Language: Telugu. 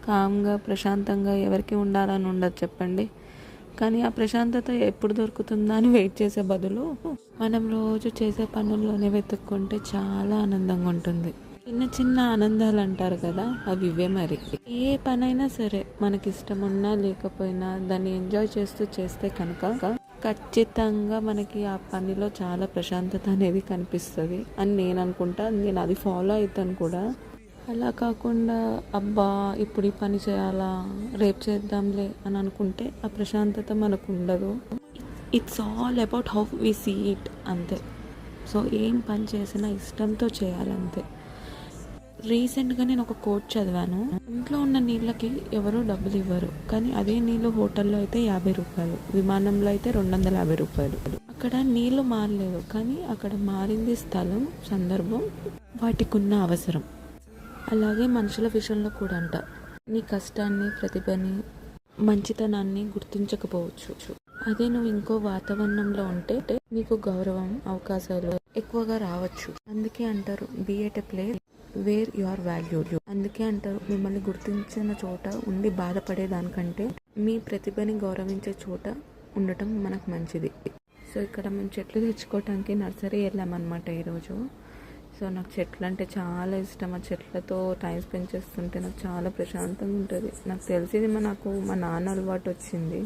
కామ్గా ప్రశాంతంగా ఎవరికి ఉండాలని ఉండదు చెప్పండి. కానీ ఆ ప్రశాంతత ఎప్పుడు దొరుకుతుందా అని వెయిట్ చేసే బదులు మనం రోజు చేసే పనుల్లోనే వెతుక్కుంటే చాలా ఆనందంగా ఉంటుంది. చిన్న చిన్న ఆనందాలు అంటారు కదా, అవి ఇవే మరి. ఏ పనైనా సరే మనకి ఇష్టం ఉన్నా లేకపోయినా దాన్ని ఎంజాయ్ చేస్తూ చేస్తే కనుక ఖచ్చితంగా మనకి ఆ పనిలో చాలా ప్రశాంతత అనేది కనిపిస్తుంది అని నేను అనుకుంటా. నేను అది ఫాలో అవుతాను కూడా. అలా కాకుండా అబ్బా ఇప్పుడు ఈ పని చేయాలా, రేపు చేద్దాంలే అని అనుకుంటే ఆ ప్రశాంతత మనకు ఉండదు. It's all about how we see it అంతే. సో ఏం పని చేసినా ఇష్టంతో చేయాలంతే. రీసెంట్గా నేను ఒక కోట్ చదివాను. ఇంట్లో ఉన్న నీళ్ళకి ఎవరూ డబ్బులు ఇవ్వరు, కానీ అదే నీళ్ళు హోటల్లో అయితే 50 రూపాయలు, విమానంలో అయితే 250 రూపాయలు. అక్కడ నీళ్ళు మారలేదు, కానీ అక్కడ మారింది స్థలం, సందర్భం, వాటికి ఉన్న అవసరం. అలాగే మనుషుల విషయంలో కూడా అంట, నీ కష్టాన్ని, ప్రతిభని, మంచితనాన్ని గుర్తించకపోవచ్చు. అదే నువ్వు ఇంకో వాతావరణంలో ఉంటే నీకు గౌరవం, అవకాశాలు ఎక్కువగా రావచ్చు. అందుకే అంటారు be at a place where you are valued. అందుకే అంటారు మిమ్మల్ని గుర్తించిన చోట ఉండి బాధపడేదానికంటే మీ ప్రతిభని గౌరవించే చోట ఉండటం మనకు మంచిది. సో ఇక్కడ మేము చెట్లు తెచ్చుకోవటానికి నర్సరీ వెళ్ళామన్నమాట ఈరోజు. సో నాకు చెట్లు అంటే చాలా ఇష్టం. ఆ చెట్లతో టైం స్పెండ్ చేస్తుంటే నాకు చాలా ప్రశాంతంగా ఉంటుంది. నాకు తెలిసింది నాకు మా నాన్న అలవాటు వచ్చింది.